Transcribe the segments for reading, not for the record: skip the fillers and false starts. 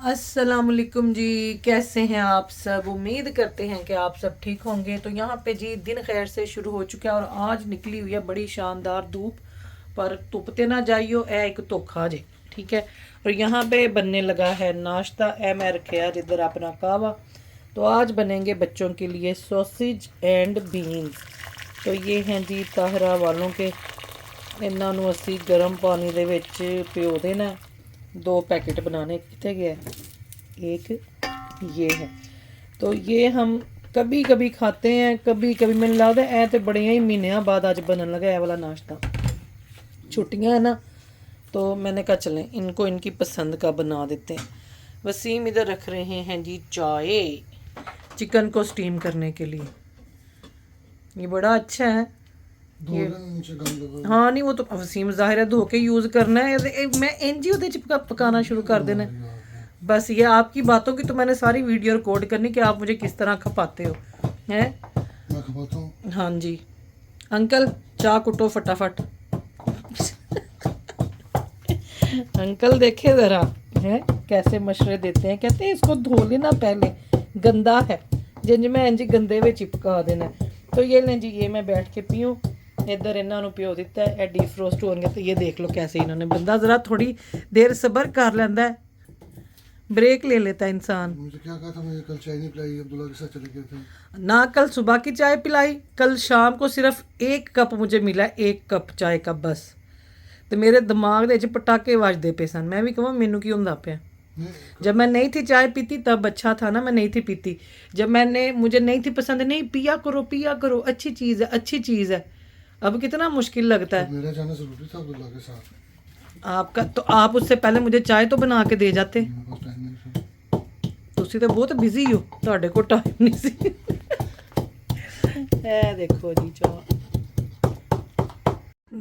अस्सलामुअलैकुम जी। कैसे हैं आप सब? उम्मीद करते हैं कि आप सब ठीक होंगे। तो यहाँ पे जी दिन खैर से शुरू हो चुका है और आज निकली हुई है बड़ी शानदार धूप। पर धुपते ना जाइयो, ए एक धोखा जे। ठीक है। और यहाँ पे बनने लगा है नाश्ता। ए मैं रखे जिधर अपना कहवा। तो आज बनेंगे बच्चों के लिए सॉसेज एंड बीन्स। तो ये हैं जी ताहरा वालों के। ਇਹਨਾਂ ਨੂੰ ਅਸੀਂ गर्म पानी ਦੇ ਵਿੱਚ ਪਿਓ देना। 2 पैकेट बनाने कितने गया एक ये है। तो ये हम कभी कभी खाते हैं, कभी कभी मैंने लगता है तो बड़े ही महीनों बाद आज बनने लगा है वाला नाश्ता। छुट्टियां है ना, तो मैंने कहा चलें इनको इनकी पसंद का बना देते हैं। वसीम इधर रख रहे हैं जी चाय चिकन को स्टीम करने के लिए। ये बड़ा अच्छा है ये। हाँ नहीं वो तो वसीम ज़ाहिर है धो के यूज़ करना है। मैं इंज ही ਉਹਦੇ 'ਚ पकाना शुरू कर देना। बस ये आपकी बातों की तो मैंने सारी वीडियो रिकॉर्ड करनी कि आप मुझे किस तरह खपाते हो हैं। मैं खपाता हूँ। हाँ जी अंकल चाय कुटो फटाफट। अंकल देखे ज़रा है कैसे मशवरे देते हैं। कहते हैं इसको धो लेना पहले, गंदा है। जिंज मैं इंज गंदे में चिपका देना। तो ये लें जी, ये मैं बैठ के पीऊँ। इधर इन्होंने प्यो दिता है डीफ्रोस्ट होंगे। तो ये देख लो कैसे इन्होंने, बंदा ज़रा थोड़ी देर सब्र कर लेंदा है, ब्रेक ले लेता है इंसान। मुझे क्या कहा था, मुझे कल चाय नहीं पिलाई, अब्दुल्ला के साथ चले गए थे ना कल सुबह की चाय पिलाई, कल शाम को सिर्फ 1 कप मुझे मिला, 1 कप चाय का बस। तो मेरे दिमाग ਦੇ पटाखे ਵੱਜਦੇ पे सन। मैं भी कहूँ मैनू की ਹੁੰਦਾ ਪਿਆ। जब मैं नहीं थी चाय पीती तब अच्छा था ना, मैं नहीं थी पीती। जब मुझे नहीं थी पसंद, नहीं पिया करो अच्छी चीज़ है, अच्छी चीज़ है। अब कितना मुश्किल लगता है। मेरा जाना जरूरी था अब्दुल्ला के साथ। आपका तो आप उससे पहले मुझे चाय तो बना के दे जाते। मेरे पास टाइम नहीं था। ਤੁਸੀਂ तो बहुत बिजी हो, ਤੁਹਾਡੇ ਕੋਲ टाइम नहीं सी। ए देखो जी चाय,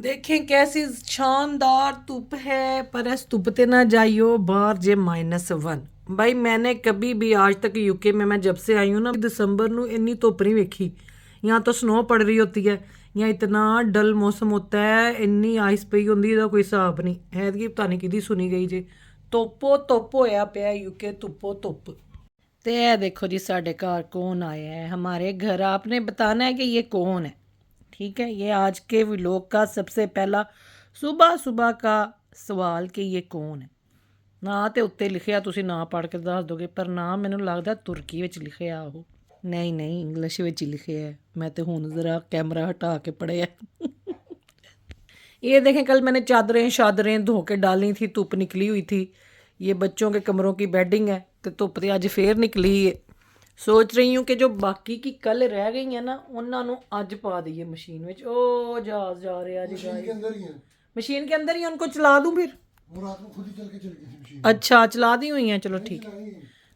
देखें कैसी शानदार धूप है। पर इस धूप ते ना जाइयो बाहर जे -1। भाई मैंने कभी भी आज तक यूके में, मैं जब से आई हूँ ना, दिसंबर ਨੂੰ ਇੰਨੀ ਧੁੱਪ नहीं वेखी। यहाँ तो स्नो पड़ रही होती है, यहाँ इतना डल मौसम होता है, इन्नी आइस पई होंदी है कोई हिसाब नहीं है। कि पता नहीं किहदी सुनी गई जे। धुप्पो धुप्प होया पिया यूके, धुप्पो धुप्प। तो यह देखो जी साढ़े घर कौन आया है हमारे घर। आपने बताना है कि ये कौन है। ठीक है, ये आज के व्लॉग का सबसे पहला सुबह सुबह का सवाल कि ये कौन है। ना तो उत्ते लिखिया, तुसी ना पढ़ के दस दोगे, पर ना मैनू लगता तुर्की विच लिखिया वो। नहीं नहीं इंग्लिश विच ही लिखे है। मैं तो हुण ज़रा कैमरा हटा के पढ़िया। ये देखें कल मैंने चादरें शादरें धो के डाली थी, धुप निकली हुई थी। ये बच्चों के कमरों की बेडिंग है, तो धुप तो अज फिर निकली है। सोच रही हूँ कि जो बाकी की कल रह गई है ना, उन्होंने अज पा दईए मशीन में। ओ जहाज जा रहा है मशीन के अंदर ही है। मशीन के अंदर ही, उनको चला दूँ फिर। वो रात को खुद ही चल के चली गई थी मशीन। अच्छा चला दी हुई हैं, चलो ठीक है।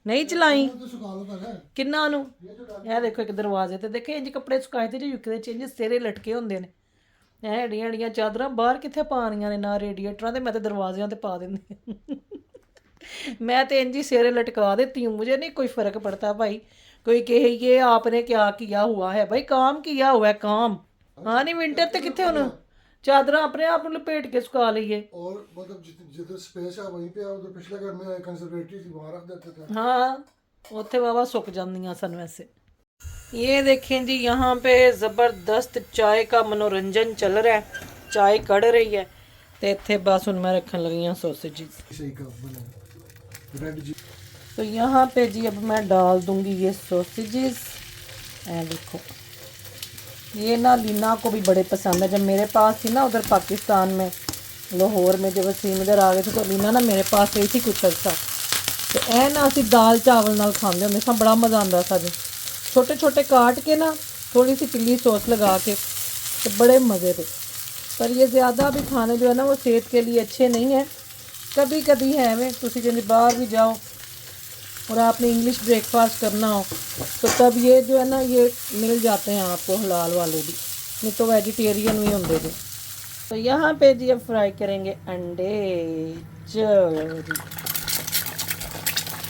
नहीं चलाई तो सुखा लो पहले। किन्ना नू? यह देखो एक दरवाजे ते देखे इंज कपड़े सुकाए थे जो यूके दे इंज सिरे लटके होंदे ने। ਐ ਏਡੀਆਂ ਏਡੀਆਂ ਚਾਦਰਾਂ ਬਾਹਰ ਕਿੱਥੇ ਪਾਣੀਆਂ ਨੇ, ਨਾ ਰੇਡੀਏਟਰਾਂ ਤੇ। ਮੈਂ ਤੇ ਦਰਵਾਜ਼ਿਆਂ ਤੇ ਪਾ ਦਿੰਦੀ। मैं तो इंज ही सिरे लटका देती हूँ, मुझे नहीं कोई फ़र्क पड़ता भाई। कोई कहे ये आपने क्या किया हुआ है, भाई काम किया हुआ है काम। हाँ नहीं विंटर तो कितने होना, चादर अपने आप लपेट के सुखा लीए। और मतलब जिधर स्पेस है वहीं पे, उधर पिछले घर में कंजर्वेटरी थी वहाँ रख देते थे। हाँ उत्थे वावा सुक जांदियां सन वैसे। ये देखें जी यहाँ पे ज़बरदस्त चाय का मनोरंजन चल रहा है, चाय कढ़ रही है। तो इतने बस हूँ मैं रखन लगी हाँ सॉसेजेस। तो यहाँ पे जी अब मैं डाल दूँगी ये सॉसेजेस। देखो ये ना लीना को भी बड़े पसंद है। जब मेरे पास थी ना उधर पाकिस्तान में, लाहौर में, जब वसीम इधर आ गए थे, तो लीना ना मेरे पास रही थी कुछ अर्सा। तो ऐ ना असी दाल चावल नाल खाते होंगे सा, बड़ा मज़ा आता था जी। छोटे छोटे काट के ना थोड़ी सी चिल्ली सॉस लगा के, तो बड़े मज़े थे। पर ये ज़्यादा भी खाने जो है ना वो सेहत के लिए अच्छे नहीं है। कभी कभी है में तुसी जिन्हें बाहर भी जाओ और आपने इंग्लिश ब्रेकफास्ट करना हो, तो तब ये जो है ना ये मिल जाते हैं आपको हलाल वाले भी, नहीं तो वेजिटेरियन भी होंगे जी। तो यहाँ पे जी अब फ्राई करेंगे अंडे।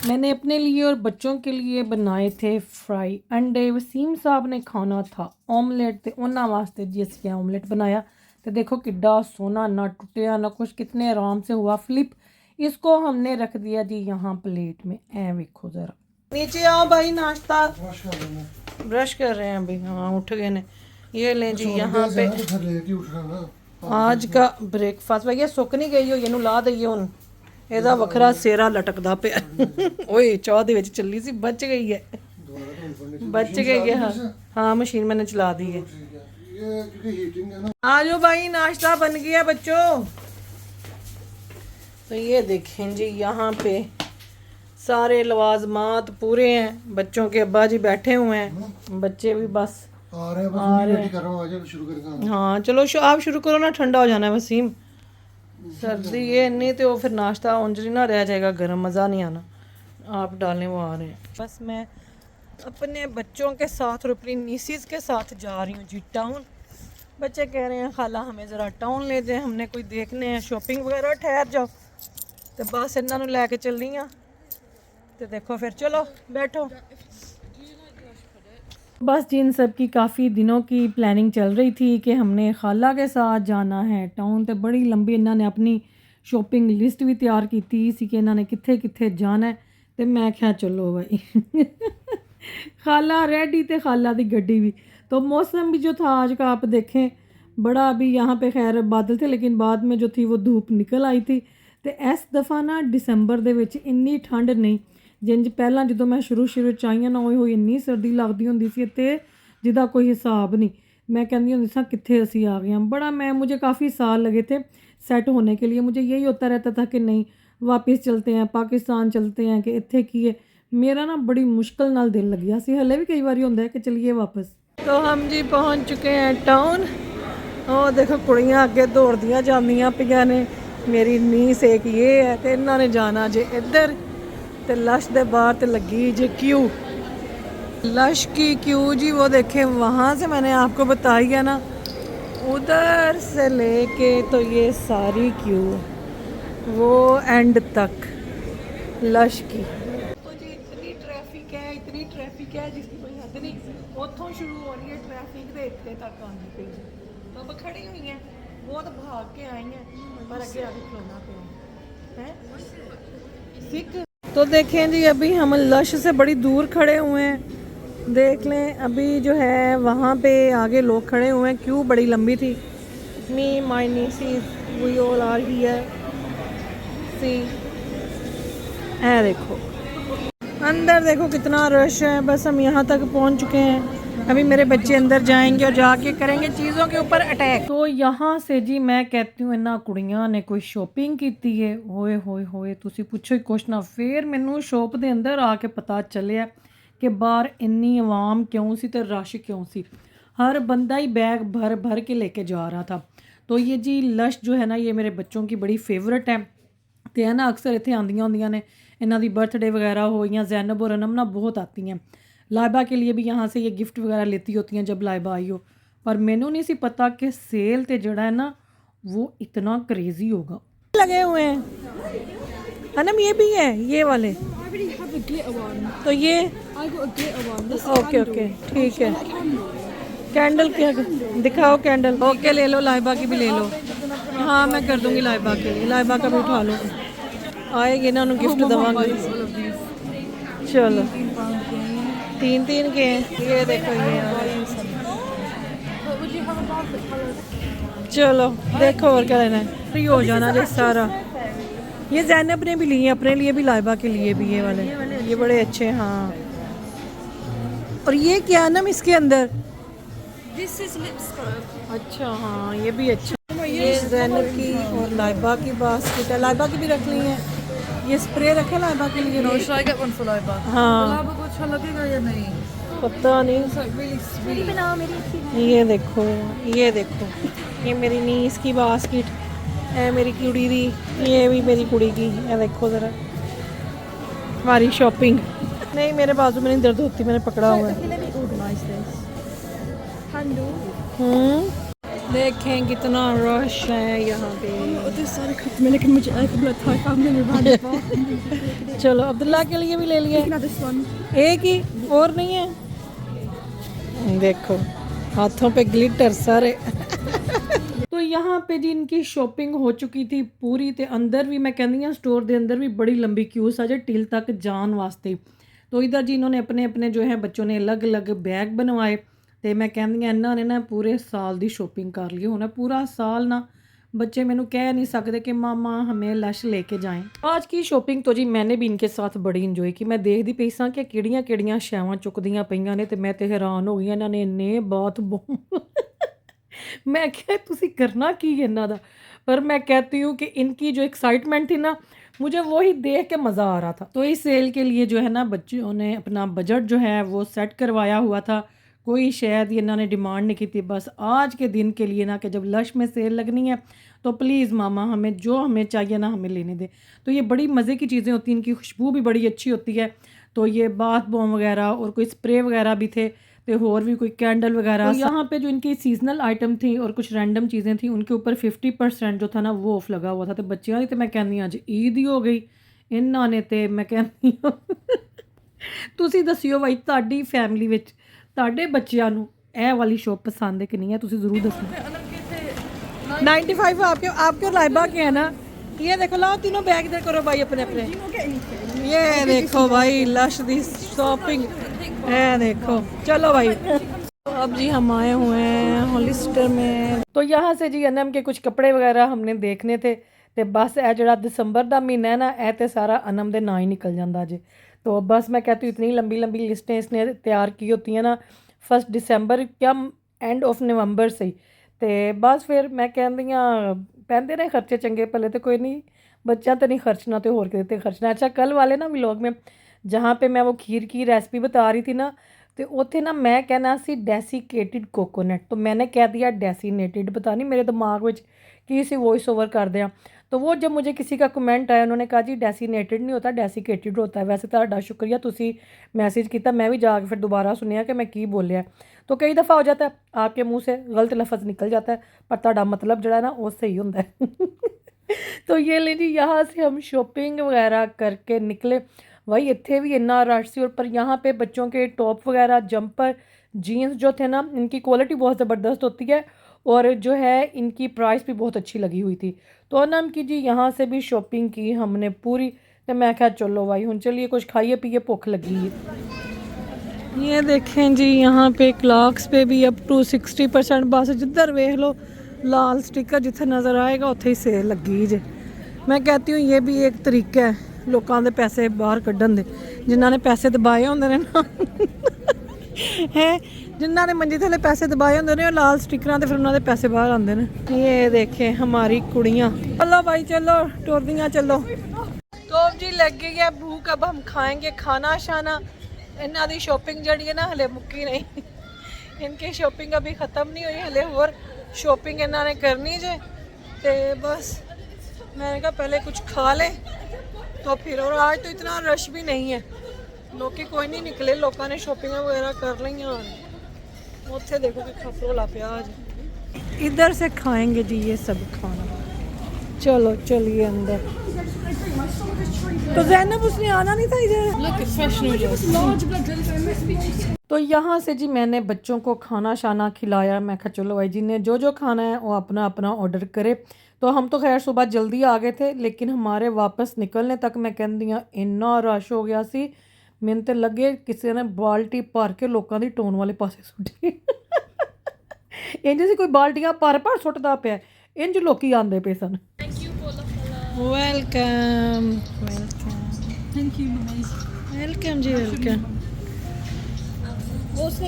मैंने अपने लिए और बच्चों के लिए बनाए थे फ्राई अंडे। वसीम साहब ने खाना था ऑमलेट, तो उन्होंने वास्ते जी असी ऑमलेट बनाया। तो देखो किड्डा सोना, ना टुटिया ना कुछ, कितने आराम से हुआ फ्लिप। इसको हमने रख दिया जी यहाँ प्लेट में। ऐ देखो जरा, नीचे आओ भाई, नाश्ता वॉश कर लेना। ब्रश कर रहे हैं अभी। हाँ उठ गए ने। ये लें जी यहाँ पे तो फिर लेट ही उठना ना। आज का ब्रेकफास्ट। भैया सुੱਕ नहीं गई हो, ਇਹਨੂੰ ਲਾ ਦਈਏ ਹੁਣ। ਇਹਦਾ ਵੱਖਰਾ ਸੇਰਾ ਲਟਕਦਾ ਪਿਆ। ਓਏ ਚਾਹ ਦੇ ਵਿੱਚ ਚੱਲੀ ਸੀ, ਬਚ ਗਈ ਹੈ। बच गई है। हाँ हाँ मशीन मैंने चला दी है। ये क्योंकि हीटिंग है ना। आ जाओ भाई, नाश्ता बन गया बच्चों। तो ये देखें जी यहाँ पे सारे लवाजमात पूरे हैं। बच्चों के अब्बा जी बैठे हुए हैं, बच्चे भी बस आ रहे हैं। बस रेडी कर रहा हूँ, आज शुरू करेंगे। हाँ चलो आप शुरू करो ना, ठंडा हो जाना है वसीम। सर्दी ये नहीं तो फिर नाश्ता उंजली ना रह जाएगा गर्म, मज़ा नहीं आना। आप डालें, वो आ रहे हैं। बस मैं अपने बच्चों के साथ और अपनी नीसीज़ के साथ जा रही हूँ जी टाउन। बच्चे कह रहे हैं खाला हमें ज़रा टाउन ले जाए, हमने कोई देखने हैं शॉपिंग वगैरह। ठहर जाओ, तो बस इन्होंने लैके चलनी आ। तो देखो फिर चलो बैठो। बस जी इन सब की काफ़ी दिनों की प्लानिंग चल रही थी कि हमने खाला के साथ जाना है टाउन। तो बड़ी लंबी इन्होंने अपनी शॉपिंग लिस्ट भी तैयार की थी सी कि इन्होंने कित्थे कित्थे जाना है। तो मैं क्या चलो भाई खाला रेडी थे, खाला दी गड्डी भी। तो मौसम भी जो था आज का आप देखें, बड़ा अभी यहाँ पे खैर बादल थे, लेकिन बाद में जो थी वो धूप निकल आई थी। तो इस दफ़ा ना दिसंबर दे विच इन्नी ठंड नहीं, जिंज पहला जो मैं शुरू आईया ना होई होई इन्नी सर्दी लगती होंदी सी ते जिदा कोई हिसाब नहीं। मैं कहती होंदी सा कित्थे असी आ गए। बड़ा मुझे काफ़ी साल लगे थे सेट होने के लिए। मुझे यही होता रहता था कि नहीं वापस चलते हैं, पाकिस्तान चलते हैं, कि इत्थे की है। मेरा ना बड़ी मुश्किल नाल दिल लग गया सी। हले भी कई बार होंदा है कि चलिए वापस। तो हम जी पहुंच चुके हैं टाउन। और देखो कुड़ियाँ अगे दौड़दियाँ जांदियां पियां ने। मेरी नीस एक ये है, तो इन्होंने जाना जे इधर। तो लश दे बाहर तो लगी जी क्यू, लश की क्यू जी। वो देखें वहाँ से मैंने आपको बताई है ना, उधर से लेके तो ये सारी क्यू वो एंड तक लश की। तो जी इतनी ट्रैफिक है जिसकी कोई हद नहीं। उतों शुरू हो रही है ट्रैफिक, तो इतने तक आनी पई। तो अब खड़ी हुई हैं, बहुत भाग के आई हैं, पर अगे आगे खलोना पे है सिख। तो देखें जी अभी हम लश से बड़ी दूर खड़े हुए हैं। देख लें अभी जो है वहाँ पे आगे लोग खड़े हुए हैं। क्यों बड़ी लंबी थी। Me my nieces we all are here. सी है देखो अंदर, देखो कितना रश है। बस हम यहाँ तक पहुँच चुके हैं। अभी मेरे बच्चे अंदर जाएंगे और जाके करेंगे चीज़ों के ऊपर अटैक। तो यहाँ से जी मैं कहती हूँ इन्ना कुड़ियाँ ने कोई शॉपिंग की है। होए होए होए तुसी पूछो ही कुछ ना। फिर मैनू शॉप के अंदर आके पता चलिया कि बाहर इन्नी आवाम क्यों सी ते रश क्यों सी। हर बंदा ही बैग भर भर के लेके जा रहा था। तो ये जी लश जो है ना, ये मेरे बच्चों की बड़ी फेवरेट है। तो है ना अक्सर इतने आंदियाँ होंदियाँ ने, इन्हों की बर्थडे वगैरह हो या जैनब और अनम ना बहुत आती हैं। लाइबा के लिए भी यहाँ से ये गिफ्ट वगैरह लेती होती हैं जब लाइबा आई हो। पर मैनू नहीं सी पता कि सेल ते जड़ा है ना वो इतना क्रेजी होगा। लगे हुए हैं अनम, ये भी है ये वाले। तो ये ओके ओके ठीक है। कैंडल क्या दिखाओ, कैंडल ओके ले लो, लाइबा की भी ले लो। हाँ मैं कर दूंगी लाइबा के लिए, लाइबा का भी उठा लो। आएगी ना उन्हें गिफ्ट देवांगी। चलो 3 के हैं ये देखो ये। चलो देखो और क्या लेना है, फ्री हो जाना जी सारा। ये ज़ैनब ने भी लिए अपने लिए भी, लाइबा के लिए भी ये वाले। ये बड़े अच्छे हैं हाँ। और ये क्या ना इसके अंदर अच्छा हाँ ये भी अच्छा। ये ज़ैनब की और लाइबा की बास्केट है। लाइबा की भी रख ली है। ये स्प्रे रखे लाइबा के लिए। हाँ को अच्छा लगेगा या नहीं पता नहीं। ये देखो ये देखो, ये मेरी नीस की बास्केट है, मेरी कुड़ी दी। ये भी मेरी कुड़ी की है। देखो ज़रा हमारी शॉपिंग। नहीं मेरे बाजू में नहीं दर्द होती, मैंने पकड़ा हुआ है। देखें कितना रश है यहाँ पे। लेकिन मुझे चलो अब्दुल्ला के लिए भी ले लिया। एक ही और नहीं है। देखो हाथों पे ग्लिटर सारे। तो यहाँ पे जी इनकी शॉपिंग हो चुकी थी पूरी ते अंदर भी मैं कहनी हाँ स्टोर के अंदर भी बड़ी लंबी क्यू सा जे टिल तक जान वास्ते। तो इधर जी इन्होंने अपने अपने जो है बच्चों ने अलग अलग बैग बनवाए तो मैं कहनी हाँ इन्होंने ना पूरे साल की शॉपिंग कर ली। हुण पूरा साल ना बच्चे मैनू कह नहीं सकते कि मामा हमें लश लेके जाएं। आज की शॉपिंग तो जी मैंने भी इनके साथ बड़ी इंजॉय की। मैं देखती पई सां कि किहड़ियां किहड़ियां शैवां चुकदियां पईयां ने ते मैं ते हैरान हो गई। इन्होंने इन्ने बाथ बॉम्ब मैं क्या तुसी करना की इन्ना दा। पर मैं कहती हूँ कि इनकी जो एक्साइटमेंट थी ना मुझे वही देख के मज़ा आ रहा था। तो इस सेल के लिए जो है ना बच्चों ने अपना बजट जो है वो सेट करवाया हुआ था। कोई शायद ये इन्होंने डिमांड नहीं की थी, बस आज के दिन के लिए ना कि जब लश में सेल लगनी है तो प्लीज़ मामा हमें जो हमें चाहिए ना हमें लेने दे। तो ये बड़ी मज़े की चीज़ें होती हैं, इनकी खुशबू भी बड़ी अच्छी होती है। तो ये बाथ बॉम वगैरह और कोई स्प्रे वगैरह भी थे तो और भी कोई कैंडल वगैरह। तो यहाँ पे जो इनकी सीजनल आइटम थी और कुछ रैंडम चीज़ें थी उनके ऊपर 50% जो था ना वो ऑफ लगा हुआ था। तो बच्चियां दी तो मैं कहनी अज ईद ही हो गई इन्हों ने तो मैं कहनी तुसी दसियो भाई ਤੁਹਾਡੀ फैमिली ਵਿੱਚ ਤੁਹਾਡੇ ਬੱਚਿਆਂ ਨੂੰ ਇਹ वाली शॉप पसंद है कि नहीं है, तुसी ज़रूर दसना। 95 आपके आपके लाइबा के है ना। ये देखो लाओ तीनों बैग दे करो भाई अपने अपने। ये देखो भाई लश दी शॉपिंग है देखो। चलो भाई अब जी हम आए हुए हैं हॉलिस्टर में। तो यहाँ से जी अनम के कुछ कपड़े वगैरह हमने देखने थे तो बस ए जड़ा दिसंबर का महीना है ना ए तो सारा अनम के ना ही निकल जाता जे। तो बस मैं कहती हूँ इतनी लंबी लंबी लिस्टें इसने तैयार की होती हैं ना 1 दिसंबर क्या एंड ऑफ नवंबर से ही। तो बस फिर मैं कहती हाँ पहनते रहे खर्चे चंगे भले तो कोई नहीं बच्चा तो नहीं खर्चना तो होर किते खर्चना। अच्छा कल वाले ना व्लॉग में जहाँ पे मैं वो खीर की रेसिपी बता रही थी ना तो उत्थे ना मैं कहना सी डेसिकेटेड कोकोनट तो मैंने कह दिया डेसिनेटेड। पता नहीं मेरे दिमाग में की सी वॉइस ओवर कर दिया। तो वो जब मुझे किसी का कमेंट आया उन्होंने कहा जी डेसिनेटेड नहीं होता डेसिकेटेड होता है। वैसे तो शुक्रिया तुसी मैसेज किया, मैं भी जाके फिर दोबारा सुनिया कि मैं की बोलिया। तो कई दफ़ा हो जाता है आपके मुंह से गलत लफ्ज़ निकल जाता है पर तुहाडा मतलब जड़ा ना वो सही होंदा है। तो ये ले जी यहाँ से हम शॉपिंग वगैरह करके निकले। भाई इत्थे भी इन्ना रश सी और पर यहाँ पे बच्चों के टॉप वगैरह जंपर जीन्स जो थे ना इनकी क्वालिटी बहुत ज़बरदस्त होती है और जो है इनकी प्राइस भी बहुत अच्छी लगी हुई थी। तो अनम की जी यहाँ से भी शॉपिंग की हमने पूरी। तो मैं क्या चलो भाई हूँ चलिए कुछ खाइए पिए भुख लगी है। ये देखें जी यहाँ पे क्लॉक्स पे भी अप टू 60% बस जिधर देख लो लाल स्टिकर जिथे नज़र आएगा उत्थे ही सेल लगी जे। मैं कहती हूँ ये भी एक तरीका है लोगों के पैसे बाहर कढ़न दे जिन्होंने पैसे दबाए होंगे ने ना है जिन्होंने मंजी थले पैसे दबाए होंगे ने लाल स्टिकर तो फिर उन्होंने पैसे बाहर आते हैं। ये देखें हमारी कुड़ियाँ। चलो भाई चलो टुरदियाँ चलो। तो अब जी लग गई है भूख अब हम खाएंगे खाना शाना। इन्हों की शॉपिंग जड़ी है ना हले मुक्की नहीं इनकी शॉपिंग अभी ख़त्म नहीं हुई हले और शॉपिंग इन्होंने करनी जे। तो बस मैंने कहा पहले कुछ खा लें तो फिर। और आज तो इतना रश भी नहीं है लोग कोई नहीं निकले लोगों ने शॉपिंग वगैरह कर ली। उत्थे देखो कि खपरोला प्याज इधर से खाएंगे जी ये सब खाना। चलो चलिए अंदर। तो ज़ैनब उसने आना नहीं था इधर। तो यहाँ से जी मैंने बच्चों को खाना शाना खिलाया। मैं कहा चलो भाई जिन्हें जो जो खाना है वो अपना अपना ऑर्डर करे। तो हम तो खैर सुबह जल्दी आ गए थे लेकिन हमारे वापस निकलने तक मैं कहती हाँ इन्ना रश हो गया सी मैंने तो लगे किसी ने बाल्टी भर के लोगों की टोन वाले पासे सुट्टी इंज सी कोई बाल्टियां भर सुटदा पिया इंज लोग आंदे पे सन। Welcome welcome thank you welcome ji welcome.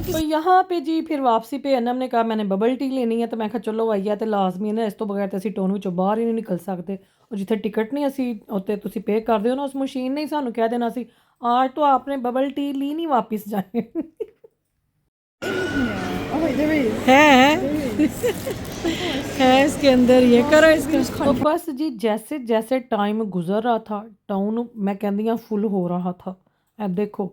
तो यहाँ पे जी फिर वापसी पे अनम ने कहा मैंने बबल टी लेनी है। तो मैं कहा चलो भाई है तो लाजमी है ना इस तो बगैर तो असी टोन विचों बाहर ही नहीं निकल सकते। और जिथे टिकट नहीं असी उत्ते तुसी पे कर दो ना उस मशीन ने ही सानू कह देना सी आज तो आपने बबल टी ली नहीं वापस जाए है इसके अंदर ये करो इसका। तो बस जी जैसे जैसे टाइम गुजर रहा था टाउन मैं कहती हाँ फुल हो रहा था। ए देखो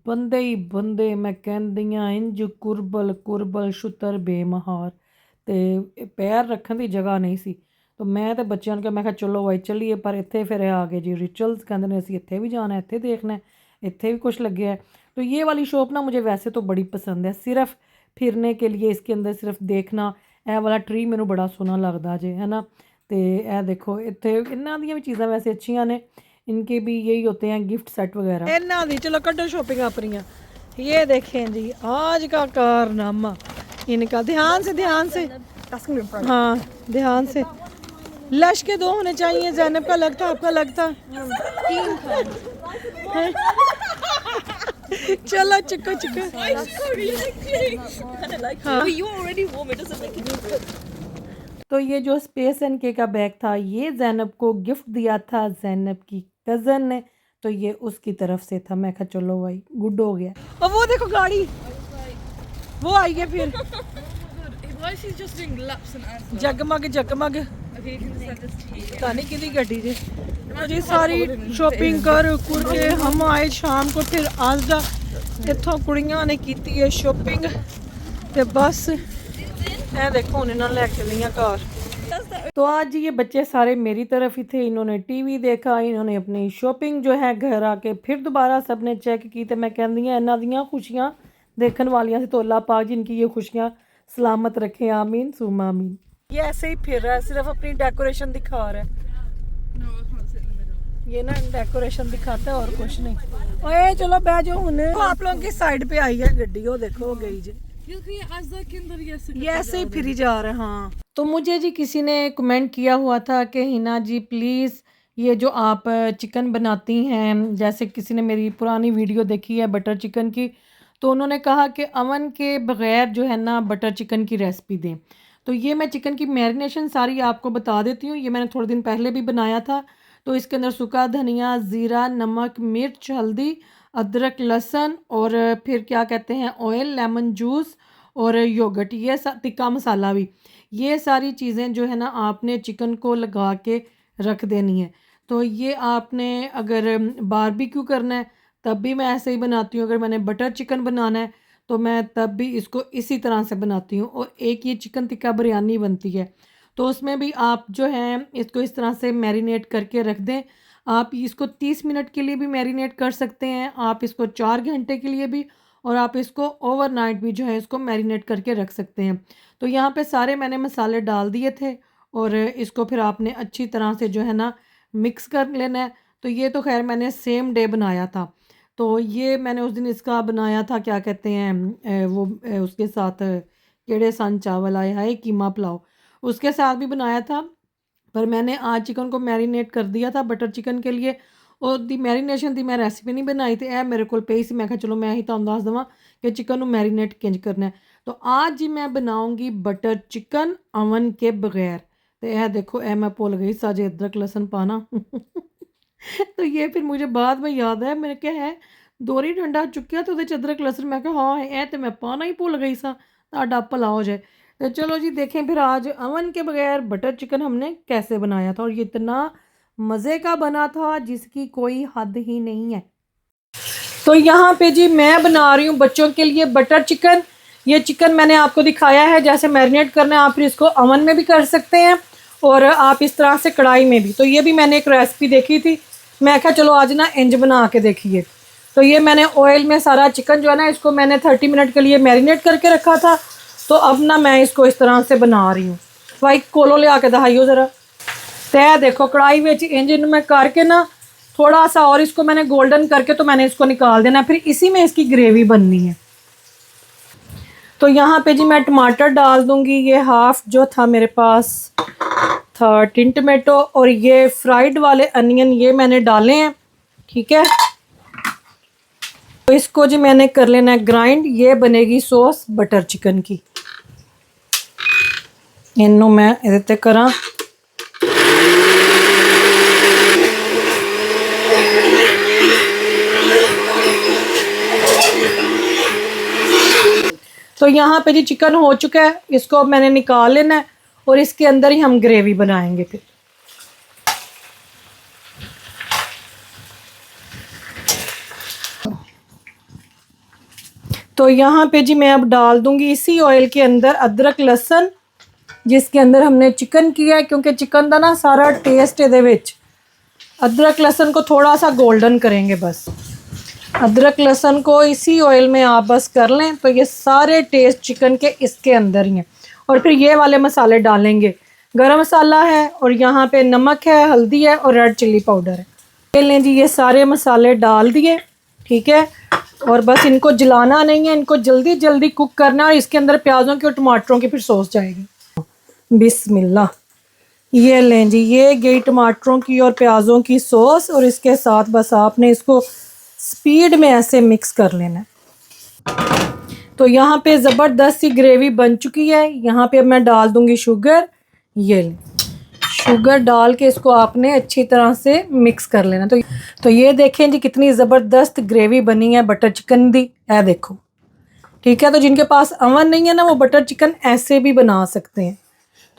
बंदे ही बंदे मैं कहती हाँ इंज कुरबल कुरबल छुतर बेमहार ते पैर रखने की जगह नहीं सी। तो मैं तो बच्चों ने मैं कहा चलो भाई चलिए पर इत्थे फिर आ गए जी रिचुअल्स कहते हैं असी इत्थे भी जाना इत्थे देखना है इत्थे भी कुछ लगे है। तो ये वाली शॉप ना मुझे वैसे तो बड़ी पसंद है सिर्फ फिरने के लिए इसके अंदर सिर्फ देखना ਇਹ ਵਾਲਾ ਟਰੀ ਮੈਨੂੰ ਬੜਾ ਸੋਹਣਾ ਲੱਗਦਾ ਜੇ है ना। ਤੇ ਇਹ ਦੇਖੋ ਇੱਥੇ ਇਹਨਾਂ ਦੀਆਂ ਵੀ ਚੀਜ਼ਾਂ ਵੈਸੇ ਅੱਛੀਆਂ ਨੇ, इनके भी यही होते हैं गिफ्ट सेट वगैरह। इन्ना दी चलो कड्डो शॉपिंग अपनियां। ये देखें जी आज का कारनामा इनका, ध्यान से हाँ ध्यान से। लश के 2 होने चाहिए, ज़ैनब का लगता आपका लगता। चलो चुको तो ये जो स्पेस एनके का बैग था ये ज़ैनब को गिफ्ट दिया था ज़ैनब की कज़न ने, तो ये उसकी तरफ से था। मैं कहा चलो भाई गुड हो गया। और वो देखो गाड़ी वो आई है फिर जगमग जगमग पता नहीं कितनी गड्डी जी। जी सारी शॉपिंग कर के हम आए शाम को, फिर आजदा इत्थों कुड़ियां ने की है शॉपिंग ते बस मैं देखो उन्हें ले चली घर। तो आज ये बच्चे सारे मेरी तरफ ही थे, इन्होंने टीवी देखा, इन्होंने अपनी शॉपिंग जो है घर आके फिर दोबारा सब ने चेक की। तो मैं कहती हूँ इन्हों दियाँ खुशियाँ देखने वालियाँ से तो अल्लाह पाक जिनकी ये खुशियाँ सलामत रखे, आमीन सुमा आमीन। ये ऐसे ही फिर रहा है, सिर्फ अपनी डेकोरेशन दिखा रहा है। ये ना डेकोरेशन दिखाता है और कुछ नहीं। ओए चलो बैठ जाओ हुने, आप लोगों की साइड पे आई है गड्डी, वो देखो हो गई जी। ये ऐसे ही फिर जा रहे हैं। हाँ तो मुझे जी किसी ने कमेंट किया हुआ था कि हिना जी प्लीज़ ये जो आप चिकन बनाती हैं, जैसे किसी ने मेरी पुरानी वीडियो देखी है बटर चिकन की, तो उन्होंने कहा कि अवन के बग़ैर जो है ना बटर चिकन की रेसिपी दें। तो ये मैं चिकन की मैरिनेशन सारी आपको बता देती हूँ। ये मैंने थोड़े दिन पहले भी बनाया था। तो इसके अंदर सूखा धनिया, ज़ीरा, नमक, मिर्च, हल्दी, अदरक, लहसुन और फिर क्या कहते हैं ऑयल, लेमन जूस और योगर्ट, ये तिक्का मसाला भी, ये सारी चीज़ें जो है ना आपने चिकन को लगा के रख देनी है। तो ये आपने अगर बारबेक्यू करना है तब भी मैं ऐसे ही बनाती हूँ, अगर मैंने बटर चिकन बनाना है तो मैं तब भी इसको इसी तरह से बनाती हूँ। और एक ये चिकन टिक्का बिरयानी बनती है तो उसमें भी आप जो है इसको इस तरह से मैरिनेट करके रख दें। आप इसको 30 मिनट के लिए भी मैरिनेट कर सकते हैं, आप इसको 4 घंटे के लिए भी, और आप इसको ओवरनाइट भी जो है इसको मैरिनेट करके रख सकते हैं। तो यहाँ पे सारे मैंने मसाले डाल दिए थे और इसको फिर आपने अच्छी तरह से जो है ना मिक्स कर लेना है। तो ये तो खैर मैंने सेम डे बनाया था। तो ये मैंने उस दिन इसका बनाया था क्या कहते हैं उसके साथ केड़े सन चावल आए हाय कीमा पुलाव, उसके साथ भी बनाया था। पर मैंने आज चिकन को मैरिनेट कर दिया था बटर चिकन के लिए, और दी मैरीनेशन दी मैं रेसिपी नहीं बनाई थी, मेरे को पे सी। मैं चलो मैं ही तुहानू दस देवां कि चिकन को मैरीनेट किंज करना है। तो आज जी मैं बनाऊंगी बटर चिकन अवन के बगैर। तो यह देखो मैं भुल गई साजे अदरक लहसुन पाना तो ये फिर मुझे बाद में याद है, मैंने क्या है दोरी डंडा चुकिया तो अदरक लहसुन, मैं कहा हाँ है तो मैं पाना ही भुल गई सा, ताड़ा भला हो जाए। तो चलो जी देखें फिर आज अवन के बगैर बटर चिकन हमने कैसे बनाया था, और ये इतना मज़े का बना था जिसकी कोई हद ही नहीं है। तो यहाँ पे जी मैं बना रही हूँ बच्चों के लिए बटर चिकन। ये चिकन मैंने आपको दिखाया है जैसे मैरिनेट करना है, आप फिर इसको अवन में भी कर सकते हैं और आप इस तरह से कढ़ाई में भी। तो ये भी मैंने एक रेसिपी देखी थी, मैं कहा चलो आज ना इंज बना के देखिए। तो ये मैंने ऑयल में सारा चिकन जो है ना इसको मैंने 30 मिनट के लिए मैरिनेट करके रखा था। तो अब ना मैं इसको इस तरह से बना रही हूँ। भाई कोलो ले आके दिखाइयो ज़रा। तो देखो कढ़ाई में इंजन में करके ना थोड़ा सा और इसको मैंने गोल्डन करके तो मैंने इसको निकाल देना, फिर इसी में इसकी ग्रेवी बननी है। तो यहाँ पे जी मैं टमाटर डाल दूँगी, ये हाफ जो था मेरे पास था टिन टमेटो, और ये फ्राइड वाले अनियन ये मैंने डाले हैं, ठीक है। तो इसको जी मैंने कर लेना है ग्राइंड, ये बनेगी सॉस बटर चिकन की। इनू मैं इहदे करा तो यहाँ पे जी चिकन हो चुका है, इसको मैंने निकाल लेना है और इसके अंदर ही हम ग्रेवी बनाएंगे फिर। तो यहाँ पे जी मैं अब डाल दूंगी इसी ऑयल के अंदर अदरक लहसुन जिसके अंदर हमने चिकन किया है, क्योंकि चिकन का ना सारा टेस्ट ये विच अदरक लहसुन को थोड़ा सा गोल्डन करेंगे बस। अदरक लहसुन को इसी ऑयल में आप बस कर लें तो ये सारे टेस्ट चिकन के इसके अंदर ही हैं। और फिर ये वाले मसाले डालेंगे। गरम मसाला है और यहाँ पे नमक है, हल्दी है और रेड चिल्ली पाउडर है। ले लें जी, ये सारे मसाले डाल दिए, ठीक है। और बस इनको जलाना नहीं है, इनको जल्दी जल्दी कुक करना है। और इसके अंदर प्याज़ों की और टमाटरों की फिर सॉस जाएगी। बिस्मिल्लाह, ये लें जी, ये गई टमाटरों की और प्याज़ों की सॉस। और इसके साथ बस आपने इसको स्पीड में ऐसे मिक्स कर लेना है। तो यहाँ पे ज़बरदस्त सी ग्रेवी बन चुकी है। यहाँ पे अब मैं डाल दूँगी शुगर। ये लें, शुगर डाल के इसको आपने अच्छी तरह से मिक्स कर लेना। तो ये देखें जी, कितनी ज़बरदस्त ग्रेवी बनी है बटर चिकन दी, है देखो, ठीक है। तो जिनके पास अवन नहीं है ना, वो बटर चिकन ऐसे भी बना सकते हैं।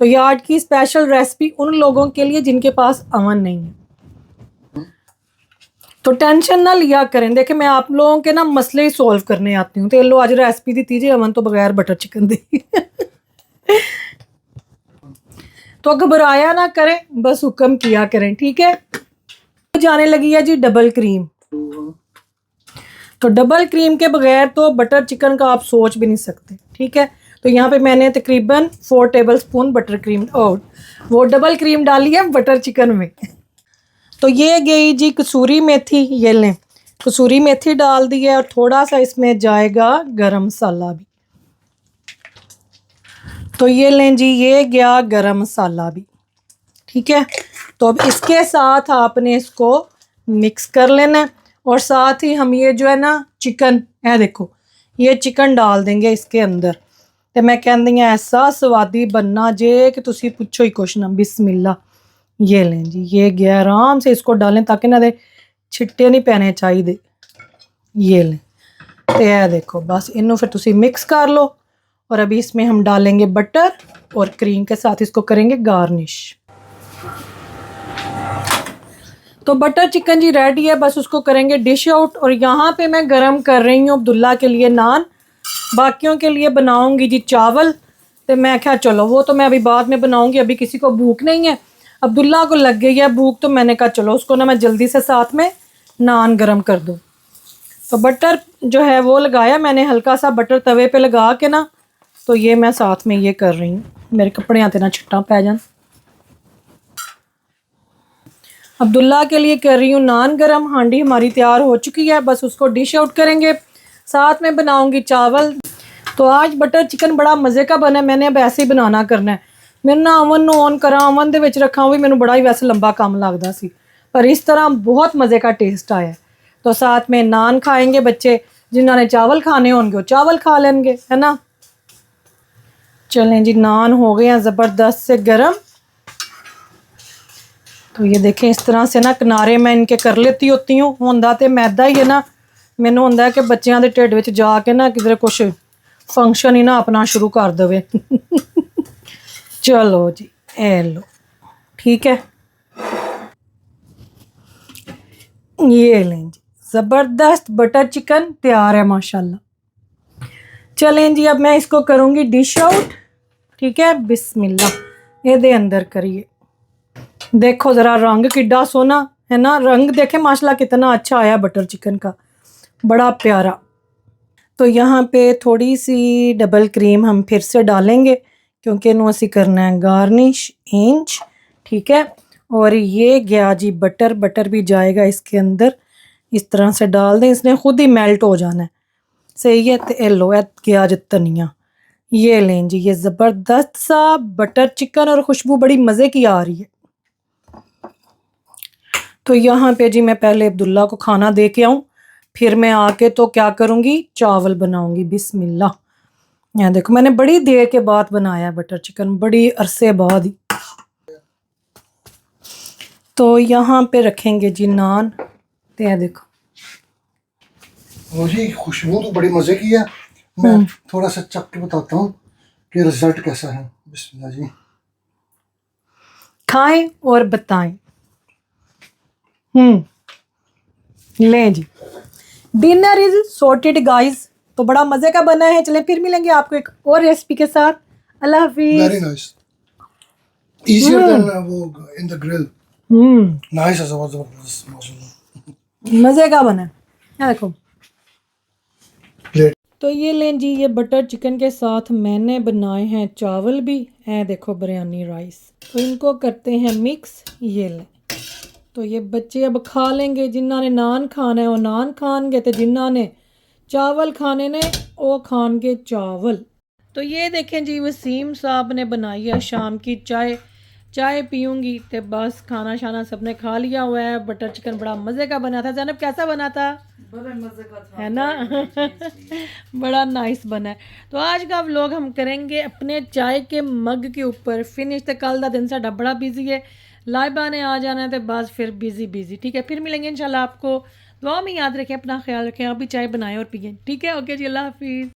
तो ये आज की स्पेशल रेसिपी उन लोगों के लिए जिनके पास अवन नहीं है। तो टेंशन ना लिया करें, देखें मैं आप लोगों के ना मसले ही सॉल्व करने आती हूँ। तो लो आज रेसिपी दी थी जी अवन तो बगैर बटर चिकन दी। तो घबराया ना करें, बस हुक्म किया करें, ठीक है। जाने लगी है जी डबल क्रीम। तो डबल क्रीम के बगैर तो बटर चिकन का आप सोच भी नहीं सकते, ठीक है। तो यहाँ पे मैंने तकरीबन 4 टेबलस्पून बटर क्रीम और वो डबल क्रीम डाली है बटर चिकन में। तो ये गई जी कसूरी मेथी, ये लें, कसूरी मेथी डाल दी है और थोड़ा सा इसमें जाएगा गरम मसाला भी। तो ये लें जी, ये गया गरम मसाला भी, ठीक है। तो अब इसके साथ आपने इसको मिक्स कर लेना है। और साथ ही हम ये जो है ना चिकन है देखो, ये चिकन डाल देंगे इसके अंदर। तो मैं कहती हूँ ऐसा स्वादी बनना जे कि तुसी पूछो ही कुछ ना। बिस्मिल्लाह, ये लें जी, ये गया, आराम से इसको डालें ताकि ना दे छिट्टे नहीं पैने चाहिए। ये लें, तो यह देखो, बस इन्हों फिर तुसी मिक्स कर लो। और अभी इसमें हम डालेंगे बटर और क्रीम के साथ इसको करेंगे गार्निश। तो बटर चिकन जी रेडी है, बस उसको करेंगे डिश आउट। और यहाँ पे मैं गरम कर रही हूँ अब्दुल्ला के लिए नान, बाकियों के लिए बनाऊंगी जी चावल। तो मैं क्या चलो वो तो मैं अभी बाद में बनाऊंगी, अभी किसी को भूख नहीं है। अब्दुल्ला को लग गई है भूख, तो मैंने कहा चलो उसको ना मैं जल्दी से साथ में नान गरम कर दूँ। तो बटर जो है वो लगाया मैंने, हल्का सा बटर तवे पे लगा के ना, तो ये मैं साथ में ये कर रही हूँ, मेरे कपड़े आते ना छिट्टा पै जान। अब्दुल्ला के लिए कर रही हूँ नान गरम। हांडी हमारी तैयार हो चुकी है, बस उसको डिश आउट करेंगे, साथ में बनाऊंगी चावल। तो आज बटर चिकन बड़ा मज़े का बना है, मैंने अब ऐसे ही बनाना करना है। मैंने ना अवन ऑन करा, अवन दे विच रखा, भी मैंने बड़ा ही वैसे लंबा काम लगता सी, पर इस तरह बहुत मज़े का टेस्ट आया। तो साथ में नान खाएंगे बच्चे, जिन्होंने चावल खाने होंगे वो चावल खा लेंगे, है ना। चलें जी, नान हो गए हैं ज़बरदस्त से गरम। तो ये देखें इस तरह से ना किनारे मैं इनके कर लेती होती हूँ। होंदा तो मैदा ही है ना, मैनू होंदा है कि बच्चों के ढिड विच जाके ना किधर कुछ फंक्शन ही ना अपना शुरू कर देवे। चलो जी, ए लो, ठीक है। ये लें जी, ज़बरदस्त बटर चिकन तैयार है माशाल्लाह। चलें जी, अब मैं इसको करूँगी डिश आउट, ठीक है। बिस्मिल्लाह, ये दे अंदर करिए। देखो ज़रा रंग किड्डा सोना है ना, रंग देखे माशाल्लाह कितना अच्छा आया बटर चिकन का, बड़ा प्यारा। तो यहाँ पे थोड़ी सी डबल क्रीम हम फिर से डालेंगे क्योंकि इन्हों असी करना है गार्निश इंच, ठीक है। और ये गया जी बटर, बटर भी जाएगा इसके अंदर, इस तरह से डाल दें, इसने खुद ही मेल्ट हो जाना है, सही है। तो लो गया जी धनिया, ये लें जी, ये ज़बरदस्त सा बटर चिकन और खुशबू बड़ी मज़े की आ रही है। तो यहाँ पे जी मैं पहले अब्दुल्ला को खाना दे के आऊँ, फिर मैं आके तो क्या करूँगी, चावल बनाऊँगी। बिस्मिल्लाह, यहाँ देखो मैंने बड़ी देर के बाद बनाया बटर चिकन, बड़ी अरसे बाद ही। तो यहाँ पे रखेंगे जी नान, तो यह देखो मुझे खुशबू तो बड़ी मज़े की है। मैं थोड़ा सा चख के बताता हूँ कि रिजल्ट कैसा है। बिस्मिल्लाह जी, खाएं और बताएं। लें जी, डिनर इज सॉर्टेड गाइस। तो बड़ा मज़े का बना है। चलें फिर मिलेंगे आपको एक और रेसिपी के साथ। अल्लाह हाफिज। वेरी नाइस, इजियर देन वो इन द ग्रिल। नाइस है, जबरदस्त माशाल्लाह, मज़े का बना है, ये देखो। प्लेट तो ये लें जी, ये बटर चिकन के साथ मैंने बनाए हैं चावल भी, है देखो बिरयानी राइस। तो इनको करते हैं मिक्स, ये लें। तो ये बच्चे अब खा लेंगे, जिन्हों ने नान खाना है वो नान खाएंगे, तो जिन्हों ने चावल खाने ने वो खाएंगे चावल। तो ये देखें जी, वसीम साहब ने बनाई है शाम की चाय। चाय पीऊँगी तो बस खाना शाना सबने खा लिया हुआ है। बटर चिकन बड़ा मज़े का बना था। ज़ैनब कैसा बना था? बड़े मजे का था, है ना? बड़ा नाइस बना है। तो आज का व्लॉग हम करेंगे अपने चाय के मग के ऊपर फिनिश। तो कल का दिन साडा बड़ा बिजी है, लाइबा ने आ जाना है, तो बस फिर बिजी ठीक है। फिर मिलेंगे इंशाल्लाह आपको। दुआ में याद रखें, अपना ख्याल रखें, आप भी चाय बनाएं और पिएं, ठीक है? ओके जी, अल्लाह हाफिज़।